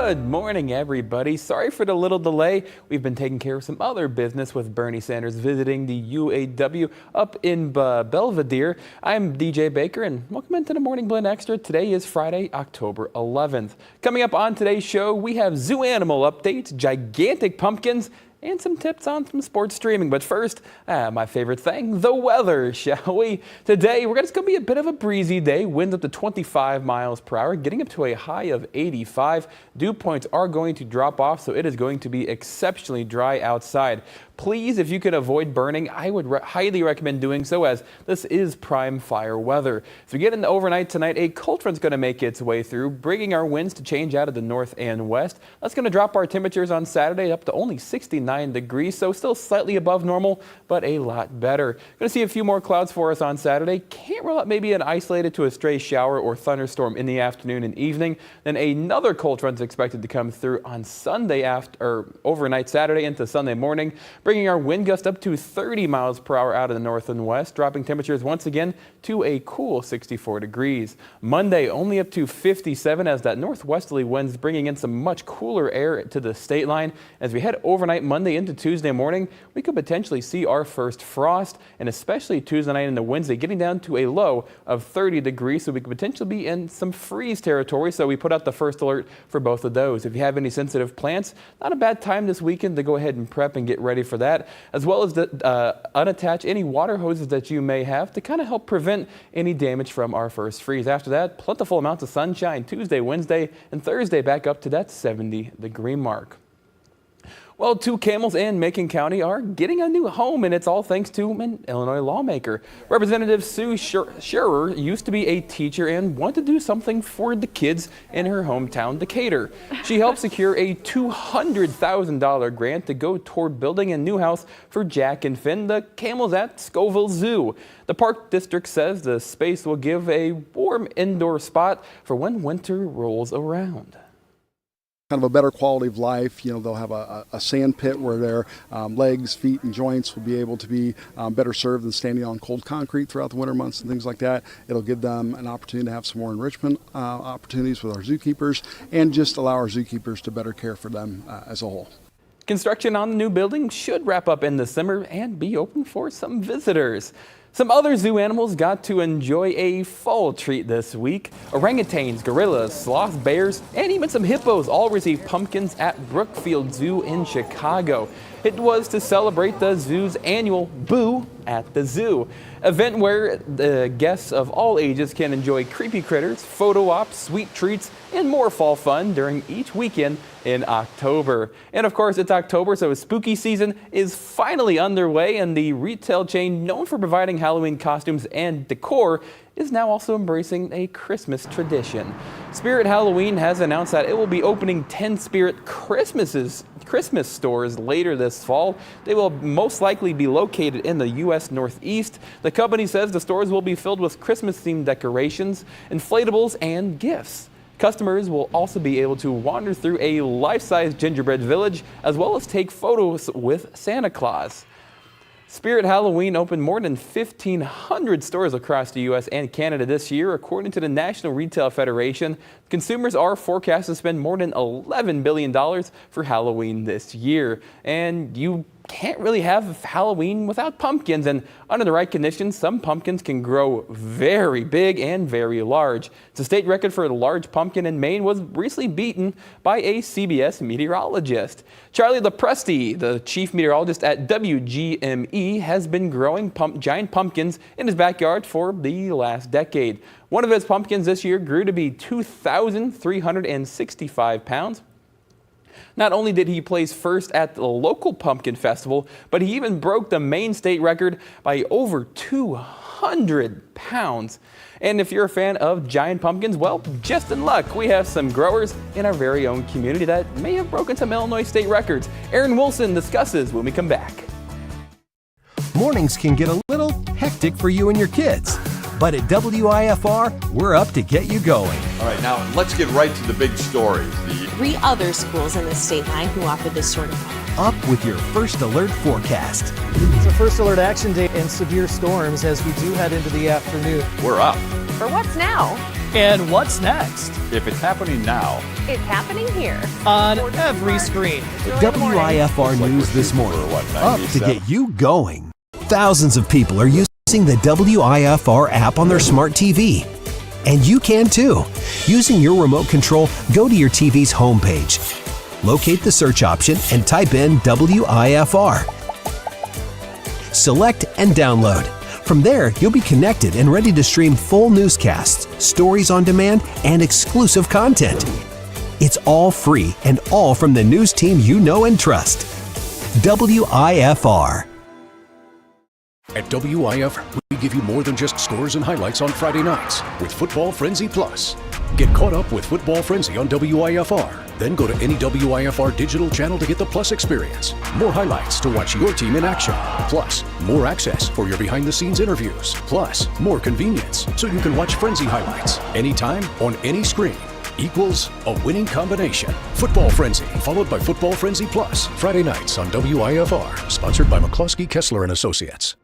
Good morning, everybody. Sorry for the little delay. We've been taking care of some other business with Bernie Sanders visiting the UAW up in Belvedere. I'm DJ Baker, and welcome into the Morning Blend Extra. Today is Friday, October 11th. Coming up on today's show, we have zoo animal updates, gigantic pumpkins, and some tips on some sports streaming. But first, my favorite thing, the weather, shall we? Today, it's going to be a bit of a breezy day. Winds up to 25 miles per hour, getting up to a high of 85. Dew points are going to drop off, so it is going to be exceptionally dry outside. Please, if you could avoid burning, I would highly recommend doing so, as this is prime fire weather. As we get into overnight tonight, a cold front's going to make its way through, bringing our winds to change out of the north and west. That's going to drop our temperatures on Saturday up to only 69 degrees, so still slightly above normal, but a lot better. Going to see a few more clouds for us on Saturday. Can't rule out maybe an isolated to a stray shower or thunderstorm in the afternoon and evening. Then another cold front's expected to come through on Sunday overnight Saturday into Sunday morning, bringing our wind gust up to 30 miles per hour out of the north and west, dropping temperatures once again to a cool 64 degrees. Monday only up to 57, as that northwesterly wind's bringing in some much cooler air to the state line. As we head overnight Monday into Tuesday morning, we could potentially see our first frost, and especially Tuesday night into Wednesday, getting down to a low of 30 degrees, so we could potentially be in some freeze territory. So we put out the first alert for both of those. If you have any sensitive plants, not a bad time this weekend to go ahead and prep and get ready for that, as well as unattach any water hoses that you may have to kind of help prevent any damage from our first freeze. After that, plentiful amounts of sunshine Tuesday, Wednesday, and Thursday back up to that 70-degree mark. Well, two camels in Macon County are getting a new home, and it's all thanks to an Illinois lawmaker. Representative Sue Scherer used to be a teacher and wanted to do something for the kids in her hometown, Decatur. She helped secure a $200,000 grant to go toward building a new house for Jack and Finn, the camels at Scoville Zoo. The park district says the space will give a warm indoor spot for when winter rolls around. Kind of a better quality of life. They'll have a sand pit where their legs, feet, and joints will be able to be better served than standing on cold concrete throughout the winter months and things like that. It'll give them an opportunity to have some more enrichment opportunities with our zookeepers, and just allow our zookeepers to better care for them as a whole. Construction on the new building should wrap up in the summer and be open for some visitors. Some other zoo animals got to enjoy a fall treat this week. Orangutans, gorillas, sloth bears, and even some hippos all received pumpkins at Brookfield Zoo in Chicago. It was to celebrate the zoo's annual Boo at the Zoo event, where the guests of all ages can enjoy creepy critters, photo ops, sweet treats, and more fall fun during each weekend in October. And of course, it's October, so spooky season is finally underway, and the retail chain known for providing Halloween costumes and decor is now also embracing a Christmas tradition. Spirit Halloween has announced that it will be opening 10 Spirit Christmas stores later this fall. They will most likely be located in the U.S. Northeast. The company says the stores will be filled with Christmas-themed decorations, inflatables, and gifts. Customers will also be able to wander through a life-size gingerbread village, as well as take photos with Santa Claus. Spirit Halloween opened more than 1,500 stores across the U.S. and Canada this year. According to the National Retail Federation, consumers are forecast to spend more than $11 billion for Halloween this year. And you can't really have Halloween without pumpkins, and under the right conditions, some pumpkins can grow very big and very large. The state record for a large pumpkin in Maine was recently beaten by a CBS meteorologist. Charlie Lepresti, the chief meteorologist at WGME, has been growing giant pumpkins in his backyard for the last decade. One of his pumpkins this year grew to be 2,365 pounds. Not only did he place first at the local pumpkin festival, but he even broke the Maine state record by over 200 pounds. And if you're a fan of giant pumpkins, well, just in luck, we have some growers in our very own community that may have broken some Illinois state records. Aaron Wilson discusses when we come back. Mornings can get a little hectic for you and your kids, but at WIFR, we're up to get you going. All right, now let's get right to the big stories. 3 other schools in the state line who offer this sort of help. Up with your First Alert forecast. It's a First Alert action day and severe storms as we do head into the afternoon. We're up. For what's now? And what's next? If it's happening now, It's happening here. On every screen. WIFR News This Morning, For what, up to 97? get you going. Thousands of people are using the WIFR app on their smart TV. And you can too. Using your remote control, go to your TV's homepage. Locate the search option and type in WIFR. Select and download. From there, you'll be connected and ready to stream full newscasts, stories on demand, and exclusive content. It's all free and all from the news team you know and trust. WIFR. At WIF, we give you more than just scores and highlights on Friday nights with Football Frenzy Plus. Get caught up with Football Frenzy on WIFR. Then go to any WIFR digital channel to get the Plus experience. More highlights to watch your team in action. Plus, more access for your behind-the-scenes interviews. Plus, more convenience so you can watch Frenzy highlights anytime on any screen. Equals a winning combination. Football Frenzy, followed by Football Frenzy Plus. Friday nights on WIFR. Sponsored by McCluskey, Kessler and Associates.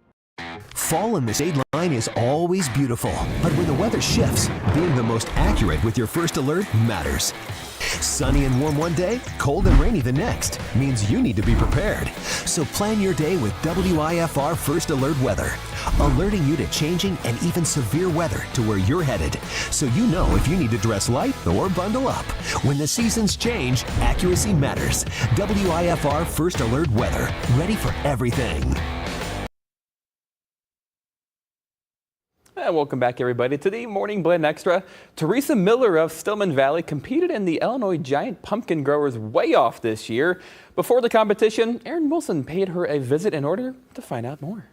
Fall in the state line is always beautiful, but when the weather shifts, being the most accurate with your first alert matters. Sunny and warm one day, cold and rainy the next means you need to be prepared. So plan your day with WIFR First Alert Weather, alerting you to changing and even severe weather to where you're headed, so you know if you need to dress light or bundle up. When the seasons change, accuracy matters. WIFR First Alert Weather, ready for everything. And welcome back, everybody, to the Morning Blend Extra. Teresa Miller of Stillman Valley competed in the Illinois Giant Pumpkin Growers Weigh Off this year. Before the competition, Aaron Wilson paid her a visit in order to find out more.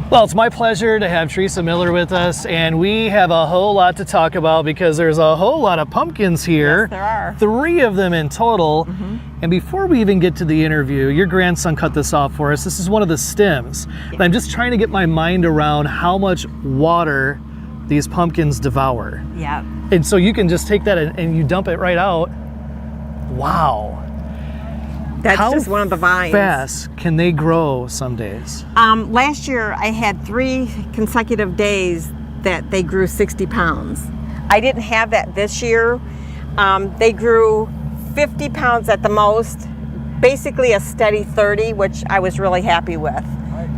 Well, it's my pleasure to have Teresa Miller with us, and we have a whole lot to talk about because there's a whole lot of pumpkins here. Yes, there are. 3 of them in total. And before we even get to the interview, your grandson cut this off for us. This is one of the stems. And I'm just trying to get my mind around how much water these pumpkins devour. Yeah. And so you can just take that and you dump it right out. Wow. That's How just one of the vines. fast can they grow some days? Last year I had 3 consecutive days that they grew 60 pounds. I didn't have that this year. They grew 50 pounds at the most, basically a steady 30, which I was really happy with.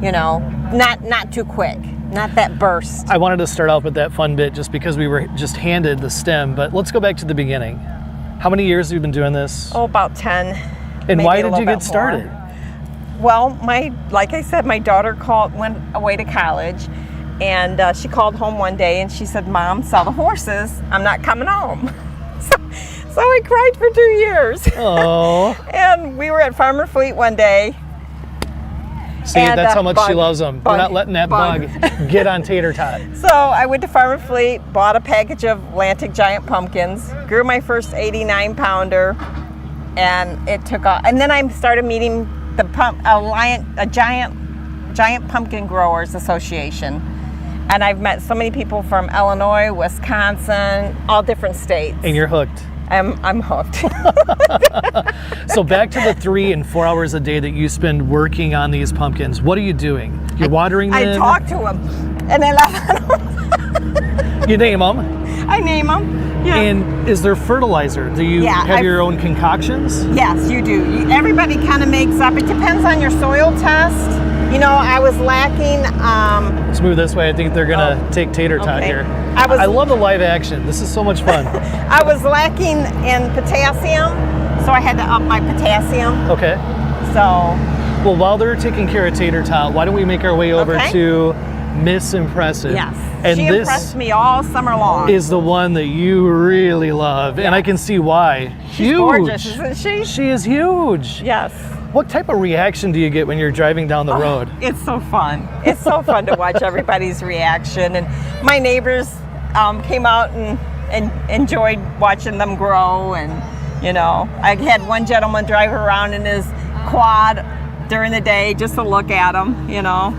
You know, not too quick, not that burst. I wanted to start off with that fun bit just because we were just handed the stem, but let's go back to the beginning. How many years have you been doing this? Oh, about 10. And maybe why a did little you bit get started? more. Well, like I said, my daughter went away to college, and she called home one day and she said, "Mom, sell the horses. I'm not coming home." So I cried for 2 years. Oh. And we were at Farmer Fleet one day. See, And, that's how much she bug, loves them. We're bug, not letting that bug. bug get on Tater Tot. So I went to Farmer Fleet, bought a package of Atlantic Giant pumpkins, grew my first 89 pounder, and it took off. And then I started meeting the Giant Pumpkin Growers Association. And I've met so many people from Illinois, Wisconsin, all different states. And you're hooked. I'm hooked. So back to the 3 and 4 hours a day that you spend working on these pumpkins. What are you doing? You're watering them? I talk to them, and I laugh at them. You name them? I name them. Yeah. And is there fertilizer? Do you Yeah, have your own concoctions? Yes, you do. Everybody kind of makes up. It depends on your soil test. You know, I was lacking. Let's move this way. I think they're gonna take Tater Tot okay. here. I love the live action. This is so much fun. I was lacking in potassium, so I had to up my potassium. Okay. So. Well, while they're taking care of Tater Tot, why don't we make our way over Okay. to Miss Impressive? Yes. And she this impressed me all summer long. is the one that you really love, and I can see why. She's Huge. gorgeous, isn't she? She is huge. Yes. What type of reaction do you get when you're driving down the road? It's so fun. It's so fun to watch everybody's reaction. And my neighbors came out and enjoyed watching them grow. And, you know, I had one gentleman drive around in his quad during the day just to look at them, you know.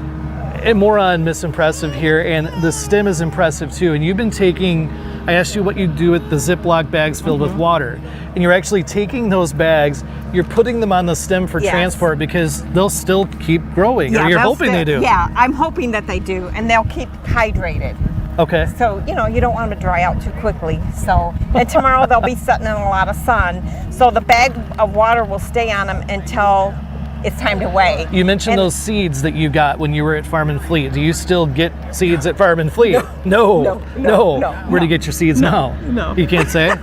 And more on Miss Impressive here, and the stem is impressive too. And you've been taking, I asked you what you do with the Ziploc bags filled with water. And you're actually taking those bags, you're putting them on the stem for Yes. transport because they'll still keep growing, or you're they'll hoping they do. Yeah, I'm hoping that they do, and they'll keep hydrated. Okay. So, you know, you don't want them to dry out too quickly. So, and tomorrow they'll be sitting in a lot of sun. So the bag of water will stay on them until it's time to weigh. You mentioned And- those seeds that you got when you were at Farm and Fleet. Do you still get seeds at Farm and Fleet? No. Where do you get your seeds now? no. You can't say?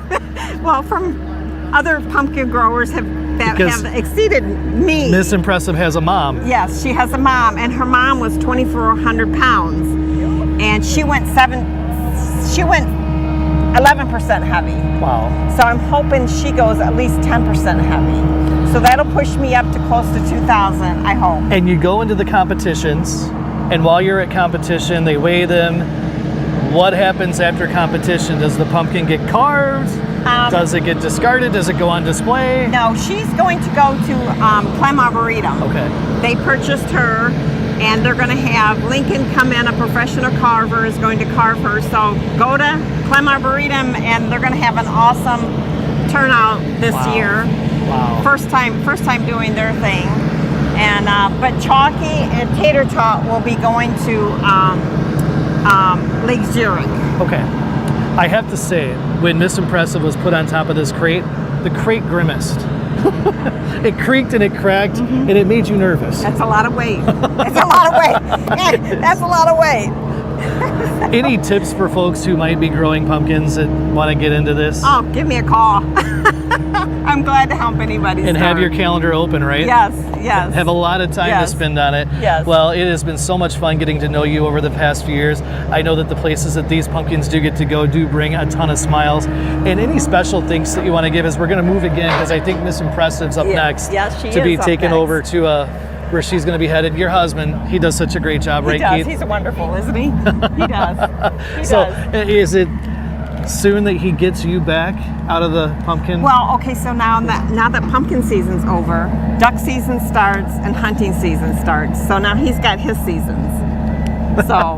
Well, from other pumpkin growers that Because have exceeded me. Miss Impressive has a mom. Yes, she has a mom, and her mom was 2,400 pounds, and she went 11% heavy. Wow. So I'm hoping she goes at least 10% heavy. So that'll push me up to close to 2,000, I hope. And you go into the competitions, and while you're at competition, they weigh them. What happens after competition? Does the pumpkin get carved? Does it get discarded? Does it go on display? No, she's going to go to Clem Arboretum. Okay. They purchased her, and they're going to have Lincoln come in, a professional carver is going to carve her. So go to Clem Arboretum, and they're going to have an awesome turnout this year. Wow. First time doing their thing. And but Chalky and Tater Tot will be going to Lake Zurich. Okay. I have to say, when Miss Impressive was put on top of this crate, the crate grimaced. It creaked and it cracked, and it made you nervous. That's a lot of weight. That's a lot of weight. That's a lot of weight. Any tips for folks who might be growing pumpkins that want to get into this? Oh, give me a call. I'm glad to help anybody. And have start. your calendar open, right? Yes. Have a lot of time Yes. to spend on it. Yes. Well, it has been so much fun getting to know you over the past few years. I know that the places that these pumpkins do get to go do bring a ton of smiles. And any special thanks that you want to give as we're going to move again, because I think Miss Impressive's up next. Yes, she to be is up taken next. over to where she's going to be headed. Your husband, he does such a great job, He right, does. Keith? He's wonderful, isn't he? He does. He So, does. is it soon that he gets you back out of the pumpkin? Well, okay, so now that pumpkin season's over, duck season starts and hunting season starts. So now he's got his seasons. So,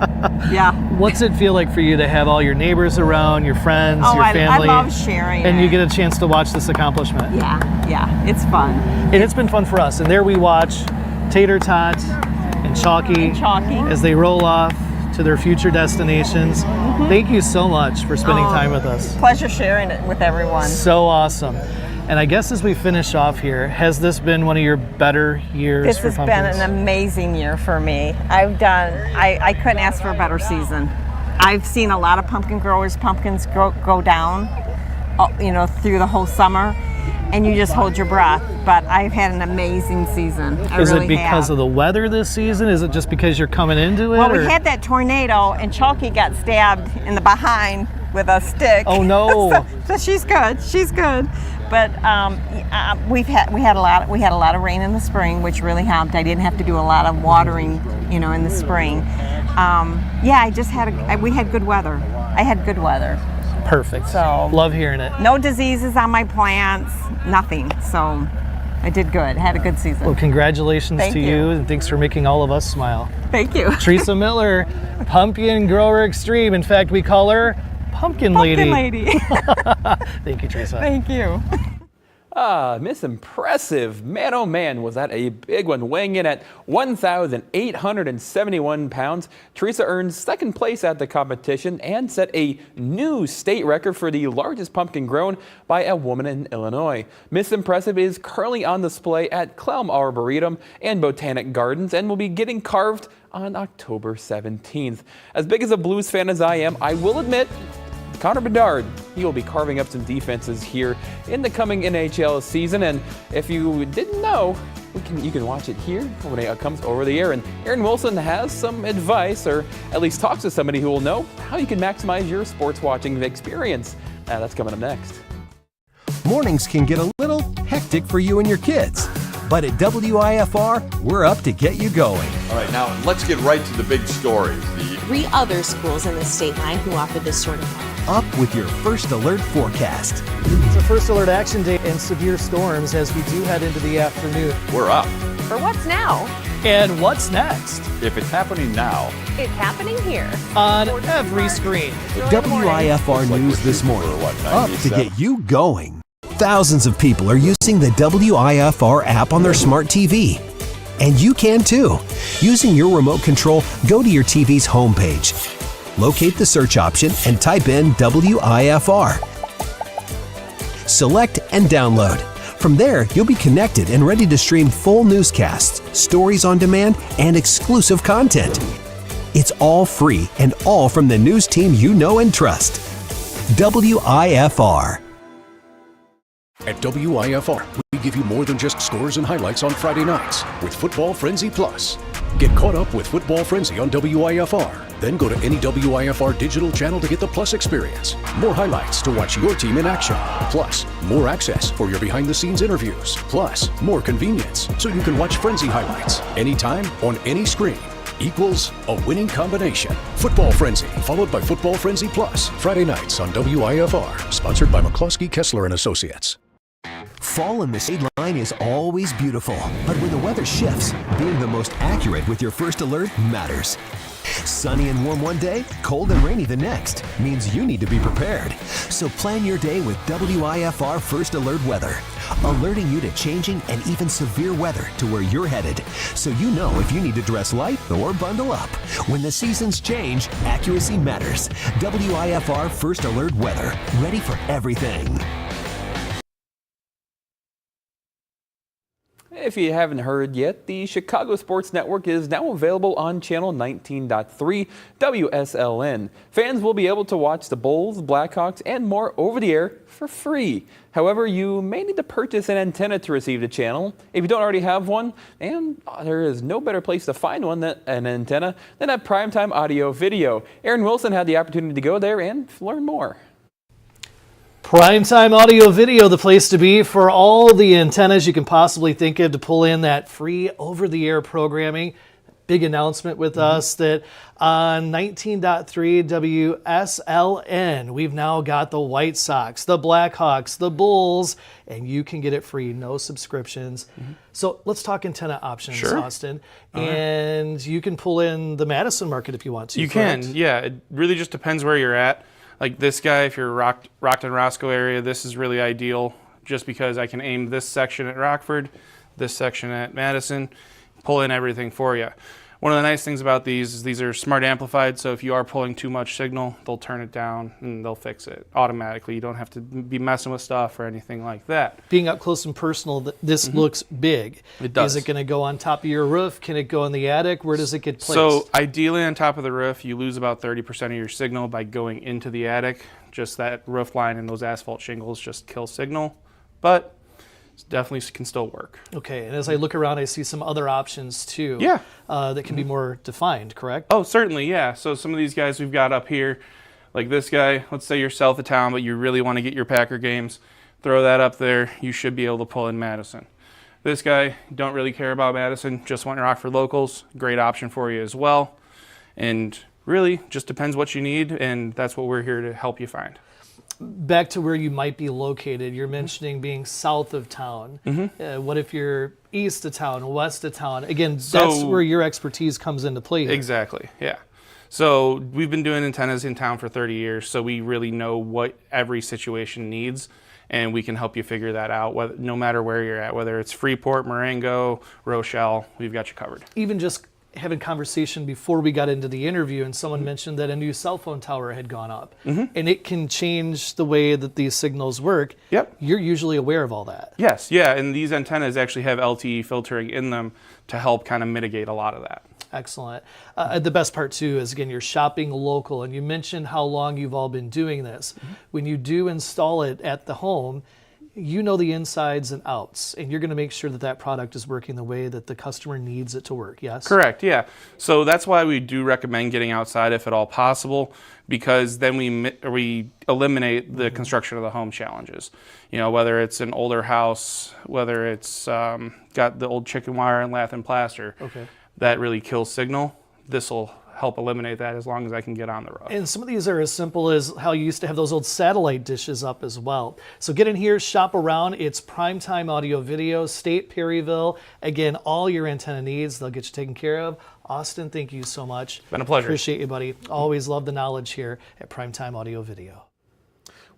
yeah. What's it feel like for you to have all your neighbors around, your friends, Oh, your I family? love sharing And it. you get a chance to watch this accomplishment. Yeah, it's fun. And it's been fun for us. And there we watch Tater Tot and Chalky, as they roll off to their future destinations. Thank you so much for spending time with us. Pleasure sharing it with everyone. So awesome. And I guess as we finish off here, has this been one of your better years This for has pumpkins? been an amazing year for me. I couldn't ask for a better season. I've seen a lot of pumpkins go down, through the whole summer, and you just hold your breath. But I've had an amazing season. Is it because of the weather this season? Is it just because you're coming into it? Well, we or- had that tornado, and Chalky got stabbed in the behind with a stick. Oh no! so she's good. She's good. But we had a lot of rain in the spring, which really helped. I didn't have to do a lot of watering, in the spring. We had good weather. I had good weather. Perfect. So love hearing it. no diseases on my plants, nothing. So I did good. Had a good season. Well, congratulations Thank to you. you, and thanks for making all of us smile. Thank you. Teresa Miller, Pumpkin Grower Extreme. In fact, we call her Pumpkin Lady. Lady. Thank you, Teresa. Thank you. Miss Impressive. Man, oh man, was that a big one. Weighing in at 1,871 pounds, Teresa earned second place at the competition and set a new state record for the largest pumpkin grown by a woman in Illinois. Miss Impressive is currently on display at Clem Arboretum and Botanic Gardens and will be getting carved on October 17th. As big as a Blues fan as I am, I will admit, Connor Bedard, he will be carving up some defenses here in the coming NHL season. And if you didn't know, you can watch it here when it comes over the air. And Aaron Wilson has some advice, or at least talks to somebody who will know how you can maximize your sports watching experience. That's coming up next. Mornings can get a little hectic for you and your kids. But at WIFR, we're up to get you going. All right, now let's get right to the big stories. 3 other schools in the state line who offer this sort of help. Up with your First Alert forecast. It's a First Alert Action Day and severe storms as we do head into the afternoon. We're up. For what's now? And what's next? If it's happening now, It's happening here. On every screen. WIFR News this morning. What, Up to 97? get you going. Thousands of people are using the WIFR app on their smart TV. And you can too. Using your remote control, go to your TV's homepage. Locate the search option and type in WIFR. Select and download. From there, you'll be connected and ready to stream full newscasts, stories on demand, and exclusive content. It's all free and all from the news team you know and trust. WIFR. At WIFR, we give you more than just scores and highlights on Friday nights with Football Frenzy Plus. Get caught up with Football Frenzy on WIFR. Then go to any WIFR digital channel to get the Plus experience. More highlights to watch your team in action. Plus, more access for your behind-the-scenes interviews. Plus, more convenience so you can watch Frenzy highlights anytime on any screen. Equals a winning combination. Football Frenzy, followed by Football Frenzy Plus. Friday nights on WIFR. Sponsored by McCluskey, Kessler & Associates. Fall in the state line is always beautiful, but when the weather shifts, being the most accurate with your first alert matters. Sunny and warm one day, cold and rainy the next means you need to be prepared. So plan your day with WIFR First Alert Weather, alerting you to changing and even severe weather to where you're headed, so you know if you need to dress light or bundle up. When the seasons change, accuracy matters. WIFR First Alert Weather, ready for everything. If you haven't heard yet, the Chicago Sports Network is now available on channel 19.3 WSLN. Fans will be able to watch the Bulls, Blackhawks, and more over the air for free. However, you may need to purchase an antenna to receive the channel. If you don't already have one, and there is no better place to find one than an antenna than at Primetime Audio Video. Aaron Wilson had the opportunity to go there and learn more. Primetime Audio Video, the place to be for all the antennas you can possibly think of to pull in that free over-the-air programming. Big announcement with us that on 19.3 WSLN, we've now got the White Sox, the Blackhawks, the Bulls, and you can get it free, no subscriptions. So let's talk antenna options, Austin. And you can pull in the Madison market if you want to. You can, yeah. It really just depends where you're at. Like this guy, if you're Rockton Roscoe area, this is really ideal just because I can aim this section at Rockford, this section at Madison, pull in everything for you. One of the nice things about these is these are smart amplified, so if you are pulling too much signal, they'll turn it down and they'll fix it automatically. You don't have to be messing with stuff or anything like that. Being up close and personal, this looks big. It does. Is it going to go on top of your roof? Can it go in the attic? Where does it get placed? So ideally on top of the roof, you lose about 30% of your signal by going into the attic. Just that roof line and those asphalt shingles just kill signal, but definitely can still work. Okay, and as I look around, I see some other options too. Yeah. That can be more defined, correct? Oh, certainly, yeah. So some of these guys we've got up here, like this guy, let's say you're south of town, but you really want to get your Packer games, throw that up there, you should be able to pull in Madison. This guy, don't really care about Madison, just want Rockford locals, great option for you as well. And really, just depends what you need, and that's what we're here to help you find. Back to where you might be located, you're mentioning being south of town. What if you're east of town, west of town? Again, that's where your expertise comes into play here. Exactly, yeah. So we've been doing antennas in town for 30 years, so we really know what every situation needs, and we can help you figure that out, no matter where you're at, whether it's Freeport, Marengo, Rochelle, we've got you covered. Even just having conversation before we got into the interview, and someone mentioned that a new cell phone tower had gone up, and it can change the way that these signals work. Yep. You're usually aware of all that. Yes, yeah, and these antennas actually have LTE filtering in them to help kind of mitigate a lot of that. Excellent. The best part too is, again, you're shopping local, and you mentioned how long you've all been doing this. When you do install it at the home, you know the insides and outs, and you're going to make sure that that product is working the way that the customer needs it to work, yes? Correct, yeah. So that's why we do recommend getting outside if at all possible, because then we eliminate the construction of the home challenges. You know, whether it's an older house, whether it's got the old chicken wire and lath and plaster, that really kills signal. This will help eliminate that as long as I can get on the roof. And some of these are as simple as how you used to have those old satellite dishes up as well. So get in here, shop around. It's Primetime Audio Video, State Perryville. Again, all your antenna needs, they'll get you taken care of. Austin, thank you so much. Been a pleasure. Appreciate you, buddy. Always love the knowledge here at Primetime Audio Video.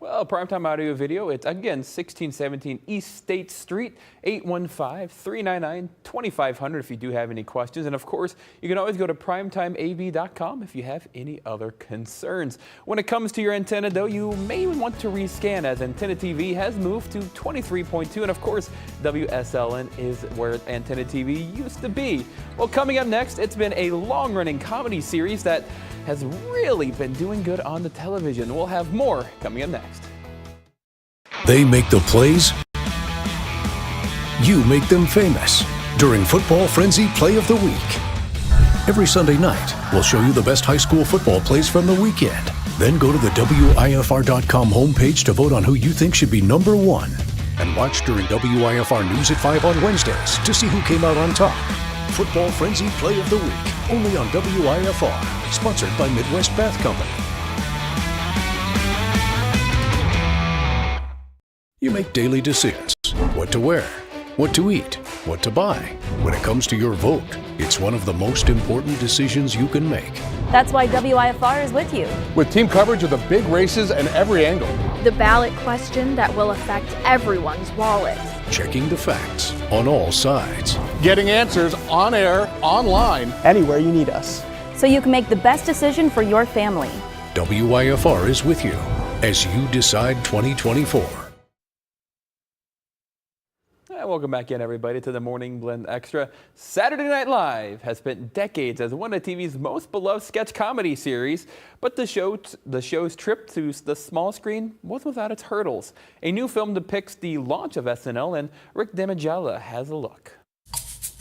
Well, Primetime Audio Video, it's again 1617 East State Street, 815-399-2500 if you do have any questions. And of course, you can always go to primetimeav.com if you have any other concerns. When it comes to your antenna, though, you may want to rescan as Antenna TV has moved to 23.2. And of course, WSLN is where Antenna TV used to be. Well, coming up next, it's been a long-running comedy series that has really been doing good on the television. We'll have more coming up next. They make the plays. You make them famous during Football Frenzy Play of the Week. Every Sunday night, we'll show you the best high school football plays from the weekend. Then go to the WIFR.com homepage to vote on who you think should be number one. And watch during WIFR News at 5 on Wednesdays to see who came out on top. Football Frenzy Play of the Week, only on WIFR, sponsored by Midwest Bath Company. You make daily decisions. What to wear, what to eat, what to buy. When it comes to your vote, it's one of the most important decisions you can make. That's why WIFR is with you. With team coverage of the big races and every angle. The ballot question that will affect everyone's wallet. Checking the facts on all sides. Getting answers on air, online. Anywhere you need us. So you can make the best decision for your family. WIFR is with you as you decide 2024. Welcome back in, everybody, to the Morning Blend Extra. Saturday Night Live has spent decades as one of TV's most beloved sketch comedy series, but the show's trip to the small screen was without its hurdles. A new film depicts the launch of SNL, and Rick Damigella has a look.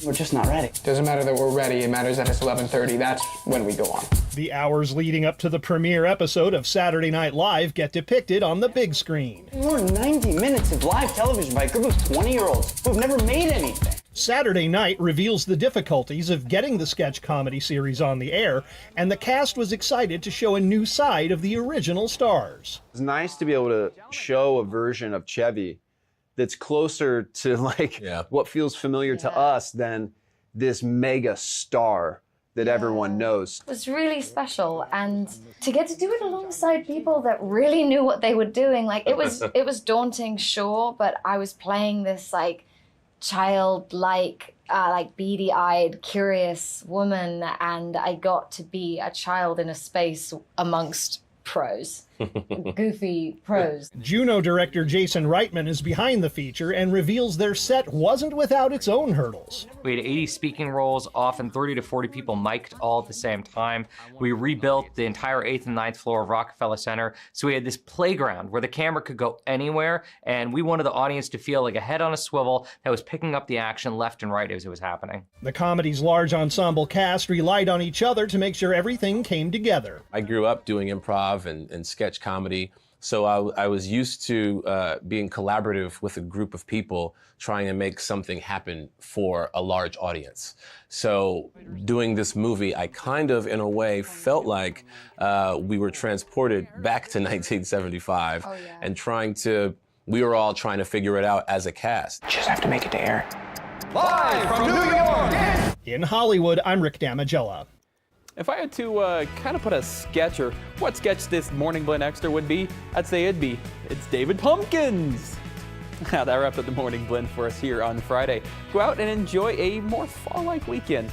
We're just not ready. Doesn't matter that we're ready, it matters that it's 11:30. That's when we go on. The hours leading up to the premiere episode of Saturday Night Live get depicted on the big screen. More than 90 minutes of live television by a group of 20-year-olds who've never made anything. Saturday Night reveals the difficulties of getting the sketch comedy series on the air, and the cast was excited to show a new side of the original stars. It's nice to be able to show a version of Chevy that's closer to what feels familiar to us than this mega star that everyone knows. It was really special, and to get to do it alongside people that really knew what they were doing, it was daunting, sure, but I was playing this childlike, beady-eyed, curious woman, and I got to be a child in a space amongst pros. Goofy pros. Juno director Jason Reitman is behind the feature and reveals their set wasn't without its own hurdles. We had 80 speaking roles, often 30 to 40 people mic'd all at the same time. We rebuilt the entire 8th and 9th floor of Rockefeller Center, so we had this playground where the camera could go anywhere, and we wanted the audience to feel like a head on a swivel that was picking up the action left and right as it was happening. The comedy's large ensemble cast relied on each other to make sure everything came together. I grew up doing improv and sketch comedy, so I was used to being collaborative with a group of people trying to make something happen for a large audience. So doing this movie, I kind of, in a way, felt like we were transported back to 1975 and we were all trying to figure it out as a cast. Just have to make it to air. Live from New York! In Hollywood, I'm Rick Damigella. If I had to kind of put a sketch, or what sketch this Morning Blend Extra would be, I'd say it's David Pumpkins. Now that wraps up the Morning Blend for us here on Friday. Go out and enjoy a more fall-like weekend.